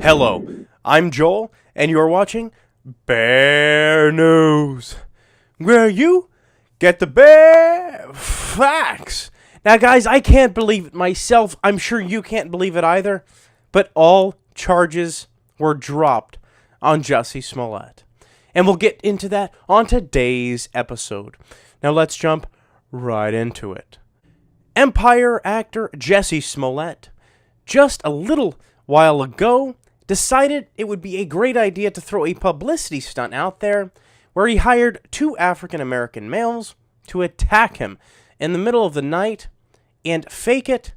Hello, I'm Joel, and you're watching Bear News, where you get the bare facts. Now, guys, I can't believe it myself. I'm sure you can't believe it either, but all charges were dropped on Jussie Smollett. And we'll get into that on today's episode. Now, let's jump right into it. Empire actor Jussie Smollett, just a little while ago, decided it would be a great idea to throw a publicity stunt out there where he hired two African-American males to attack him in the middle of the night and fake it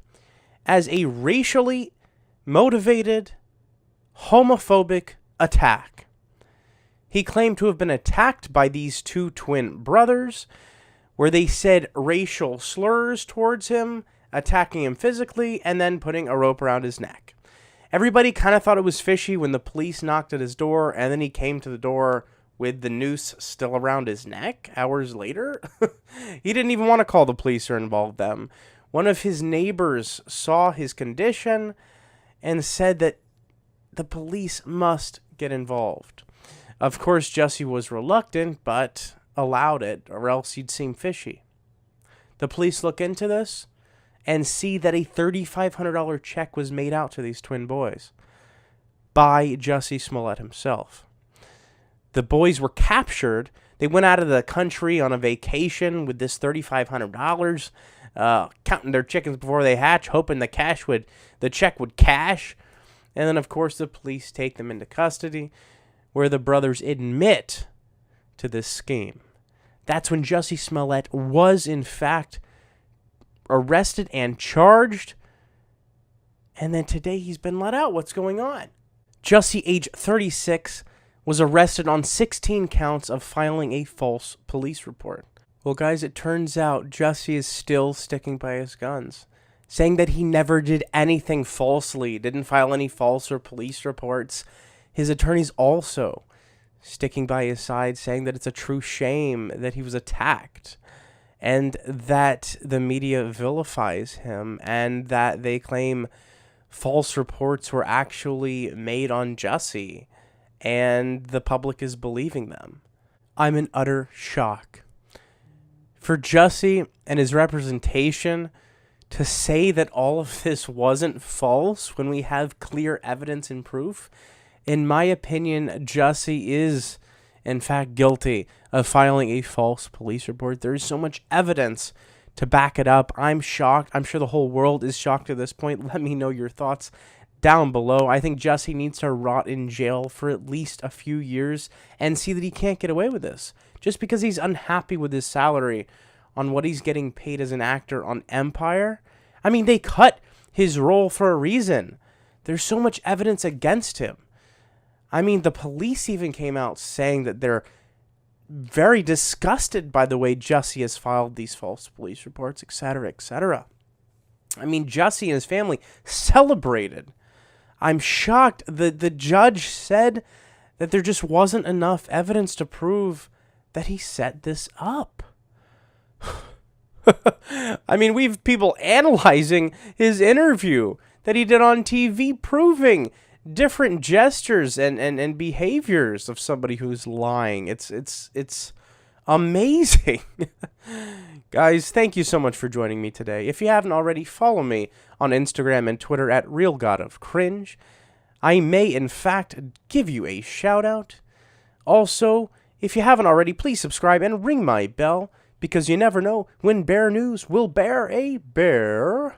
as a racially motivated, homophobic attack. He claimed to have been attacked by these two twin brothers where they said racial slurs towards him, attacking him physically, and then putting a rope around his neck. Everybody kind of thought it was fishy when the police knocked at his door, and then he came to the door with the noose still around his neck hours later. He didn't even want to call the police or involve them. One of his neighbors saw his condition and said that the police must get involved. Of course, Jussie was reluctant, but allowed it, or else he'd seem fishy. The police look into this and see that a $3,500 check was made out to these twin boys by Jussie Smollett himself. The boys were captured. They went out of the country on a vacation with this $3,500, counting their chickens before they hatch, hoping the check would cash. And then, of course, the police take them into custody, where the brothers admit to this scheme. That's when Jussie Smollett was, in fact, arrested and charged, and then today he's been let out. What's going on? Jussie, age 36, was arrested on 16 counts of filing a false police report. Well, guys, it turns out Jussie is still sticking by his guns, saying that he never did anything falsely, didn't file any false or police reports. His attorney's also sticking by his side, saying that it's a true shame that he was attacked, and that the media vilifies him, and that they claim false reports were actually made on Jussie, and the public is believing them. I'm in utter shock. For Jussie and his representation to say that all of this wasn't false when we have clear evidence and proof, in my opinion, Jussie is in fact guilty of filing a false police report. There is so much evidence to back it up. I'm shocked. I'm sure the whole world is shocked at this point. Let me know your thoughts down below. I think Jussie needs to rot in jail for at least a few years and see that he can't get away with this just because he's unhappy with his salary on what he's getting paid as an actor on Empire. I mean, they cut his role for a reason. There's so much evidence against him. I mean, the police even came out saying that they're very disgusted by the way Jussie has filed these false police reports, etc., etc. I mean, Jussie and his family celebrated. I'm shocked. The judge said that there just wasn't enough evidence to prove that he set this up. I mean, we have people analyzing his interview that he did on TV, proving different gestures and behaviors of somebody who's lying. It's amazing. Guys, thank you so much for joining me today. If you haven't already, follow me on Instagram and Twitter at @RealGodOfCringe. I may, in fact, give you a shout out. Also, if you haven't already, please subscribe and ring my bell, because you never know when Bear News will bear a bear.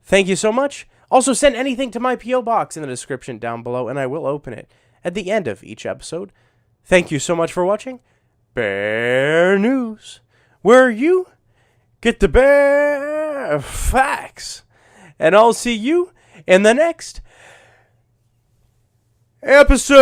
Thank you so much. Also, send anything to my P.O. box in the description down below, and I will open it at the end of each episode. Thank you so much for watching Bear News, where you get the bare facts. And I'll see you in the next episode.